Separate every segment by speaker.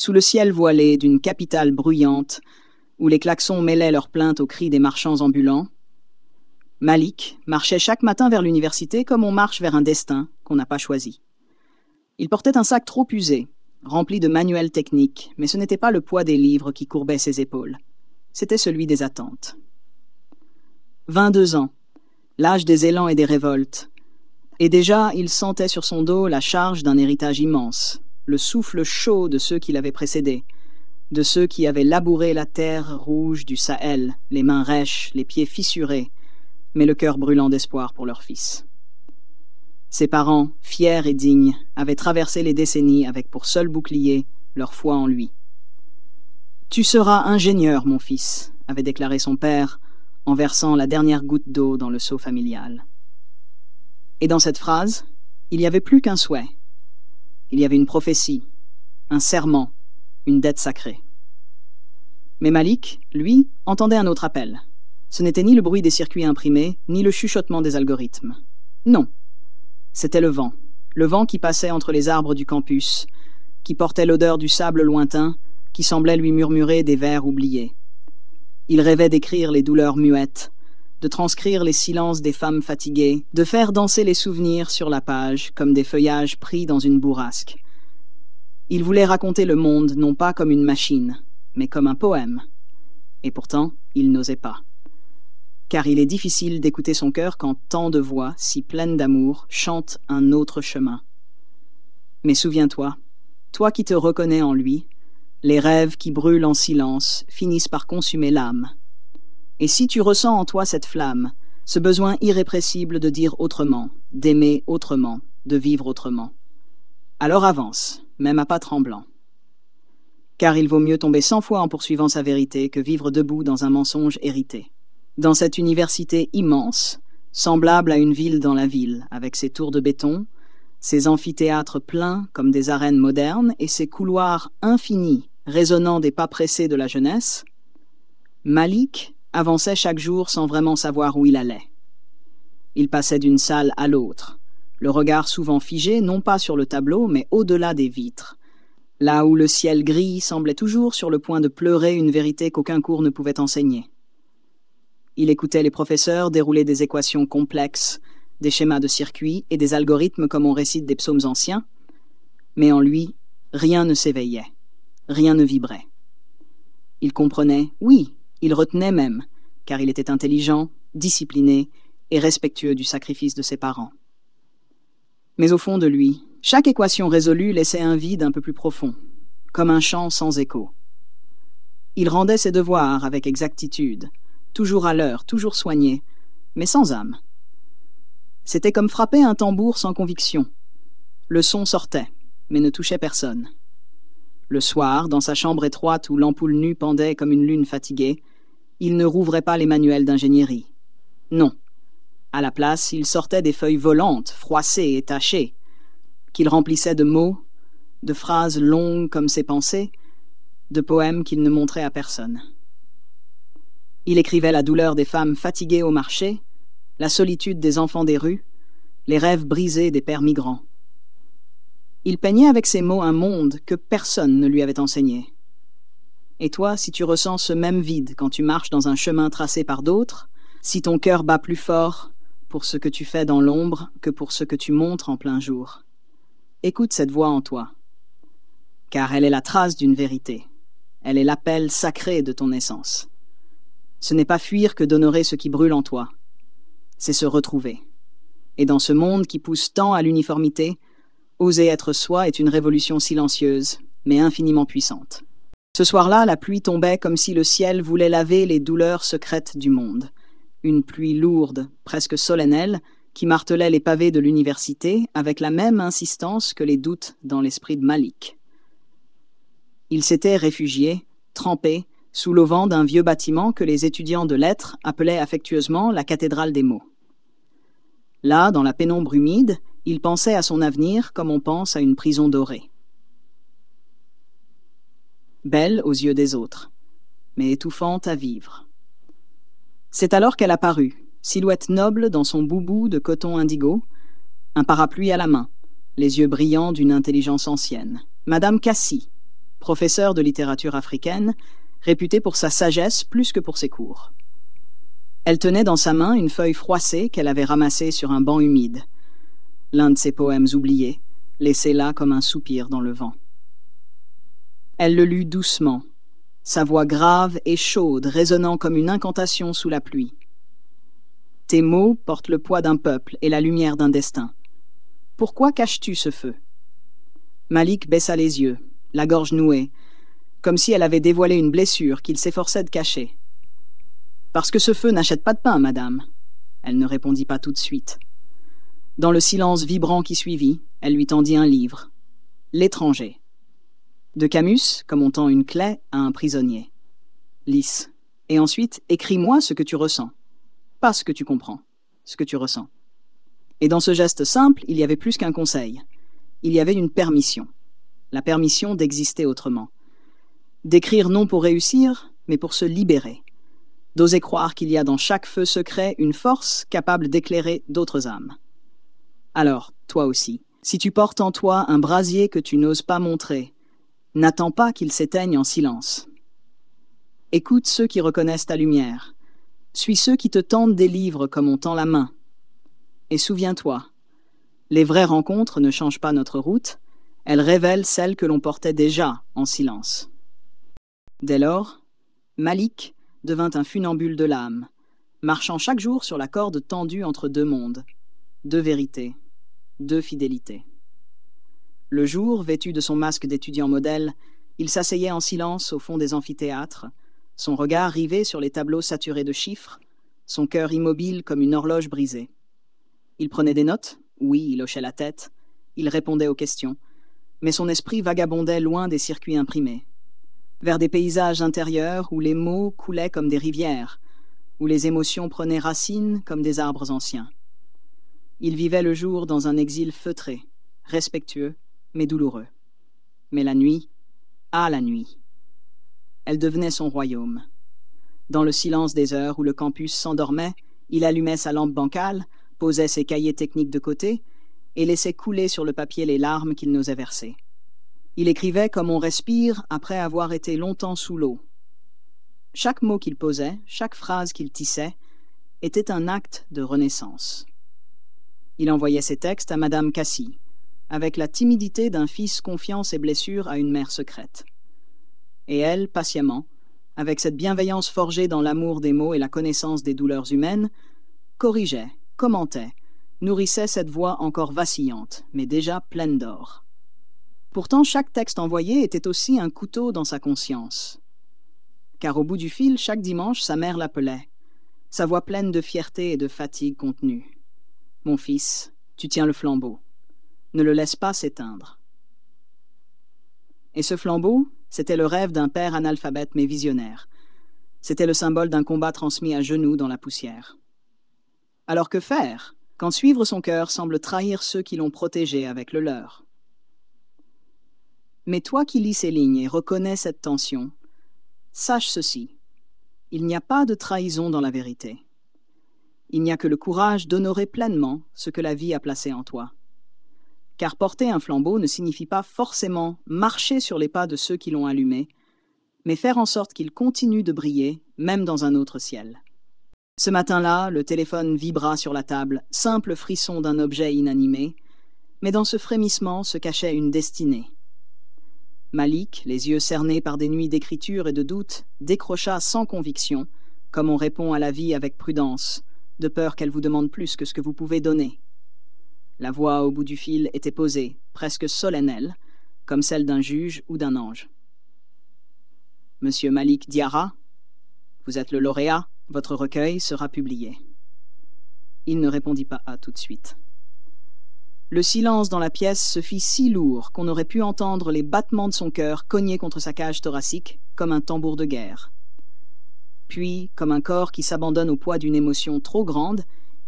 Speaker 1: Sous le ciel voilé d'une capitale bruyante, où les klaxons mêlaient leurs plaintes aux cris des marchands ambulants, Malik marchait chaque matin vers l'université comme on marche vers un destin qu'on n'a pas choisi. Il portait un sac trop usé, rempli de manuels techniques, mais ce n'était pas le poids des livres qui courbait ses épaules. C'était celui des attentes. 22 ans, l'âge des élans et des révoltes, et déjà il sentait sur son dos la charge d'un héritage immense, le souffle chaud de ceux qui l'avaient précédé, de ceux qui avaient labouré la terre rouge du Sahel, les mains rêches, les pieds fissurés, mais le cœur brûlant d'espoir pour leur fils. Ses parents, fiers et dignes, avaient traversé les décennies avec pour seul bouclier leur foi en lui. « Tu seras ingénieur, mon fils », avait déclaré son père, en versant la dernière goutte d'eau dans le seau familial. Et dans cette phrase, il n'y avait plus qu'un souhait. Il y avait une prophétie, un serment, une dette sacrée. Mais Malik, lui, entendait un autre appel. Ce n'était ni le bruit des circuits imprimés, ni le chuchotement des algorithmes. Non, c'était le vent qui passait entre les arbres du campus, qui portait l'odeur du sable lointain, qui semblait lui murmurer des vers oubliés. Il rêvait d'écrire les douleurs muettes, de transcrire les silences des femmes fatiguées, de faire danser les souvenirs sur la page comme des feuillages pris dans une bourrasque. Il voulait raconter le monde non pas comme une machine, mais comme un poème. Et pourtant, il n'osait pas. Car il est difficile d'écouter son cœur quand tant de voix, si pleines d'amour, chantent un autre chemin. Mais souviens-toi, toi qui te reconnais en lui, les rêves qui brûlent en silence finissent par consumer l'âme. Et si tu ressens en toi cette flamme, ce besoin irrépressible de dire autrement, d'aimer autrement, de vivre autrement, alors avance, même à pas tremblants. Car il vaut mieux tomber 100 fois en poursuivant sa vérité que vivre debout dans un mensonge hérité. Dans cette université immense, semblable à une ville dans la ville, avec ses tours de béton, ses amphithéâtres pleins comme des arènes modernes et ses couloirs infinis résonnant des pas pressés de la jeunesse, Malik avançait chaque jour sans vraiment savoir où il allait. Il passait d'une salle à l'autre, le regard souvent figé non pas sur le tableau mais au-delà des vitres, là où le ciel gris semblait toujours sur le point de pleurer une vérité qu'aucun cours ne pouvait enseigner. Il écoutait les professeurs dérouler des équations complexes, des schémas de circuits et des algorithmes comme on récite des psaumes anciens, mais en lui, rien ne s'éveillait, rien ne vibrait. Il comprenait, oui, il retenait même, car il était intelligent, discipliné et respectueux du sacrifice de ses parents. Mais au fond de lui, chaque équation résolue laissait un vide un peu plus profond, comme un chant sans écho. Il rendait ses devoirs avec exactitude, toujours à l'heure, toujours soigné, mais sans âme. C'était comme frapper un tambour sans conviction. Le son sortait, mais ne touchait personne. Le soir, dans sa chambre étroite où l'ampoule nue pendait comme une lune fatiguée, il ne rouvrait pas les manuels d'ingénierie. Non. À la place, il sortait des feuilles volantes, froissées et tachées, qu'il remplissait de mots, de phrases longues comme ses pensées, de poèmes qu'il ne montrait à personne. Il écrivait la douleur des femmes fatiguées au marché, la solitude des enfants des rues, les rêves brisés des pères migrants. Il peignait avec ses mots un monde que personne ne lui avait enseigné. Et toi, si tu ressens ce même vide quand tu marches dans un chemin tracé par d'autres, si ton cœur bat plus fort pour ce que tu fais dans l'ombre que pour ce que tu montres en plein jour, écoute cette voix en toi, car elle est la trace d'une vérité, elle est l'appel sacré de ton essence. Ce n'est pas fuir que d'honorer ce qui brûle en toi, c'est se retrouver. Et dans ce monde qui pousse tant à l'uniformité, oser être soi est une révolution silencieuse, mais infiniment puissante. Ce soir-là, la pluie tombait comme si le ciel voulait laver les douleurs secrètes du monde. Une pluie lourde, presque solennelle, qui martelait les pavés de l'université avec la même insistance que les doutes dans l'esprit de Malik. Il s'était réfugié, trempé, sous l'auvent d'un vieux bâtiment que les étudiants de lettres appelaient affectueusement la cathédrale des mots. Là, dans la pénombre humide, il pensait à son avenir comme on pense à une prison dorée. Belle aux yeux des autres, mais étouffante à vivre. C'est alors qu'elle apparut, silhouette noble dans son boubou de coton indigo, un parapluie à la main, les yeux brillants d'une intelligence ancienne. Madame Cassie, professeur de littérature africaine, réputé pour sa sagesse plus que pour ses cours. Elle tenait dans sa main une feuille froissée qu'elle avait ramassée sur un banc humide. L'un de ses poèmes oubliés, laissé là comme un soupir dans le vent. Elle le lut doucement, sa voix grave et chaude résonnant comme une incantation sous la pluie. Tes mots portent le poids d'un peuple et la lumière d'un destin. Pourquoi caches-tu ce feu? Malik baissa les yeux, la gorge nouée, comme si elle avait dévoilé une blessure qu'il s'efforçait de cacher. « Parce que ce feu n'achète pas de pain, madame. » Elle ne répondit pas tout de suite. Dans le silence vibrant qui suivit, elle lui tendit un livre. « L'étranger » de Camus, comme on tend une clé à un prisonnier. Lisse. Et ensuite, écris-moi ce que tu ressens. Pas ce que tu comprends, ce que tu ressens. Et dans ce geste simple, il y avait plus qu'un conseil. Il y avait une permission. La permission d'exister autrement. D'écrire non pour réussir, mais pour se libérer. D'oser croire qu'il y a dans chaque feu secret une force capable d'éclairer d'autres âmes. Alors, toi aussi, si tu portes en toi un brasier que tu n'oses pas montrer, n'attends pas qu'il s'éteigne en silence. Écoute ceux qui reconnaissent ta lumière. Suis ceux qui te tendent des livres comme on tend la main. Et souviens-toi, les vraies rencontres ne changent pas notre route, elles révèlent celles que l'on portait déjà en silence. Dès lors, Malik devint un funambule de l'âme, marchant chaque jour sur la corde tendue entre deux mondes, deux vérités, deux fidélités. Le jour, vêtu de son masque d'étudiant modèle, il s'asseyait en silence au fond des amphithéâtres, son regard rivé sur les tableaux saturés de chiffres, son cœur immobile comme une horloge brisée. Il prenait des notes, oui, il hochait la tête, il répondait aux questions, mais son esprit vagabondait loin des circuits imprimés, vers des paysages intérieurs où les mots coulaient comme des rivières, où les émotions prenaient racine comme des arbres anciens. Il vivait le jour dans un exil feutré, respectueux, mais douloureux. Mais la nuit, la nuit. Elle devenait son royaume. Dans le silence des heures où le campus s'endormait, il allumait sa lampe bancale, posait ses cahiers techniques de côté et laissait couler sur le papier les larmes qu'il n'osait verser. Il écrivait comme on respire après avoir été longtemps sous l'eau. Chaque mot qu'il posait, chaque phrase qu'il tissait, était un acte de renaissance. Il envoyait ses textes à Madame Cassie, avec la timidité d'un fils confiant ses blessures à une mère secrète. Et elle, patiemment, avec cette bienveillance forgée dans l'amour des mots et la connaissance des douleurs humaines, corrigeait, commentait, nourrissait cette voix encore vacillante, mais déjà pleine d'or. Pourtant, chaque texte envoyé était aussi un couteau dans sa conscience. Car au bout du fil, chaque dimanche, sa mère l'appelait, sa voix pleine de fierté et de fatigue contenue. « Mon fils, tu tiens le flambeau. Ne le laisse pas s'éteindre. » Et ce flambeau, c'était le rêve d'un père analphabète mais visionnaire. C'était le symbole d'un combat transmis à genoux dans la poussière. Alors que faire, quand suivre son cœur semble trahir ceux qui l'ont protégé avec le leur? Mais toi qui lis ces lignes et reconnais cette tension, sache ceci, il n'y a pas de trahison dans la vérité. Il n'y a que le courage d'honorer pleinement ce que la vie a placé en toi. Car porter un flambeau ne signifie pas forcément marcher sur les pas de ceux qui l'ont allumé, mais faire en sorte qu'il continue de briller, même dans un autre ciel. Ce matin-là, le téléphone vibra sur la table, simple frisson d'un objet inanimé, mais dans ce frémissement se cachait une destinée. Malik, les yeux cernés par des nuits d'écriture et de doute, décrocha sans conviction, comme on répond à la vie avec prudence, de peur qu'elle vous demande plus que ce que vous pouvez donner. La voix au bout du fil était posée, presque solennelle, comme celle d'un juge ou d'un ange. « Monsieur Malik Diarra, vous êtes le lauréat, votre recueil sera publié. » Il ne répondit pas tout de suite. Le silence dans la pièce se fit si lourd qu'on aurait pu entendre les battements de son cœur cogner contre sa cage thoracique comme un tambour de guerre. Puis, comme un corps qui s'abandonne au poids d'une émotion trop grande,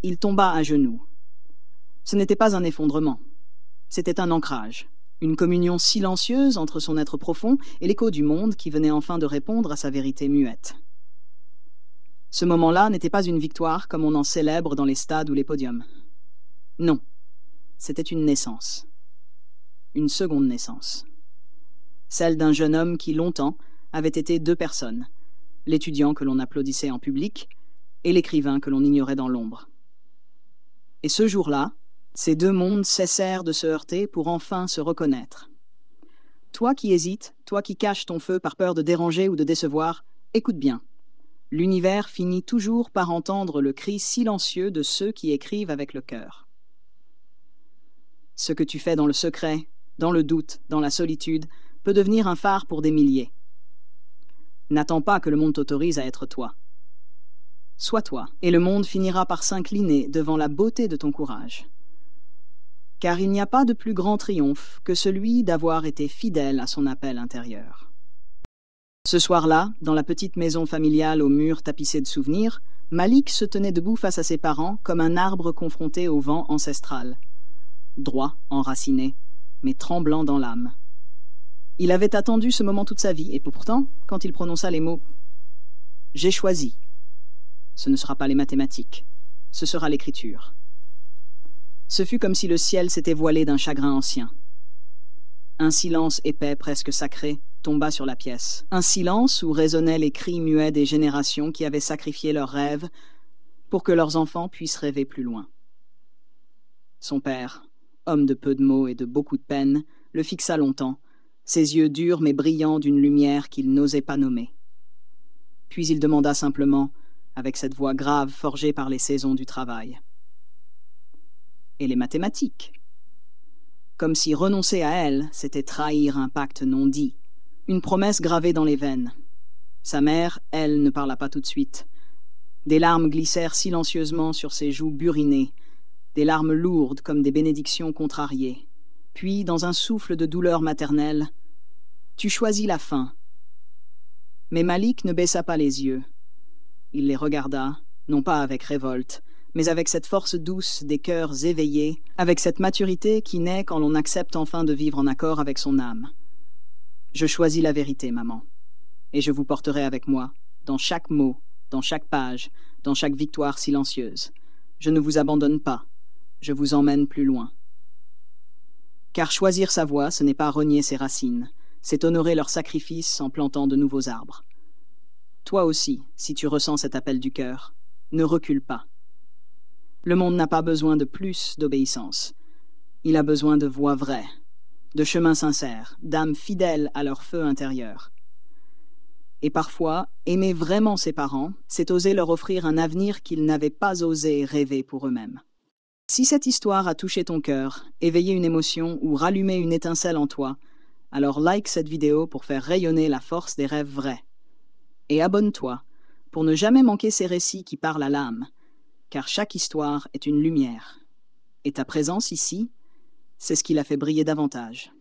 Speaker 1: il tomba à genoux. Ce n'était pas un effondrement, c'était un ancrage, une communion silencieuse entre son être profond et l'écho du monde qui venait enfin de répondre à sa vérité muette. Ce moment-là n'était pas une victoire comme on en célèbre dans les stades ou les podiums. Non, c'était une naissance, une seconde naissance. celle d'un jeune homme qui, longtemps, avait été deux personnes, l'étudiant que l'on applaudissait en public et l'écrivain que l'on ignorait dans l'ombre. Et ce jour-là, ces deux mondes cessèrent de se heurter pour enfin se reconnaître. Toi qui hésites, toi qui caches ton feu par peur de déranger ou de décevoir, écoute bien. L'univers finit toujours par entendre le cri silencieux de ceux qui écrivent avec le cœur. Ce que tu fais dans le secret, dans le doute, dans la solitude, peut devenir un phare pour des milliers. N'attends pas que le monde t'autorise à être toi. Sois toi, et le monde finira par s'incliner devant la beauté de ton courage. Car il n'y a pas de plus grand triomphe que celui d'avoir été fidèle à son appel intérieur. Ce soir-là, dans la petite maison familiale aux murs tapissés de souvenirs, Malik se tenait debout face à ses parents comme un arbre confronté au vent ancestral. Droit, enraciné, mais tremblant dans l'âme. Il avait attendu ce moment toute sa vie, et pourtant, quand il prononça les mots « J'ai choisi », ce ne sera pas les mathématiques, ce sera l'écriture. Ce fut comme si le ciel s'était voilé d'un chagrin ancien. Un silence épais, presque sacré, tomba sur la pièce. Un silence où résonnaient les cris muets des générations qui avaient sacrifié leurs rêves pour que leurs enfants puissent rêver plus loin. Son père, homme de peu de mots et de beaucoup de peine, le fixa longtemps, ses yeux durs mais brillants d'une lumière qu'il n'osait pas nommer. Puis il demanda simplement, avec cette voix grave forgée par les saisons du travail. Et les mathématiques? Comme si renoncer à elles, c'était trahir un pacte non dit, une promesse gravée dans les veines. Sa mère, elle, ne parla pas tout de suite. Des larmes glissèrent silencieusement sur ses joues burinées, des larmes lourdes comme des bénédictions contrariées. Puis, dans un souffle de douleur maternelle, « Tu choisis la fin. » Mais Malik ne baissa pas les yeux. Il les regarda, non pas avec révolte, mais avec cette force douce des cœurs éveillés, avec cette maturité qui naît quand l'on accepte enfin de vivre en accord avec son âme. « Je choisis la vérité, maman, et je vous porterai avec moi, dans chaque mot, dans chaque page, dans chaque victoire silencieuse. Je ne vous abandonne pas, je vous emmène plus loin. » Car choisir sa voie, ce n'est pas renier ses racines, c'est honorer leur sacrifice en plantant de nouveaux arbres. Toi aussi, si tu ressens cet appel du cœur, ne recule pas. Le monde n'a pas besoin de plus d'obéissance. Il a besoin de voix vraies, de chemins sincères, d'âmes fidèles à leur feu intérieur. Et parfois, aimer vraiment ses parents, c'est oser leur offrir un avenir qu'ils n'avaient pas osé rêver pour eux-mêmes. Si cette histoire a touché ton cœur, éveillé une émotion ou rallumé une étincelle en toi, alors like cette vidéo pour faire rayonner la force des rêves vrais. Et abonne-toi pour ne jamais manquer ces récits qui parlent à l'âme, car chaque histoire est une lumière. Et ta présence ici, c'est ce qui la fait briller davantage.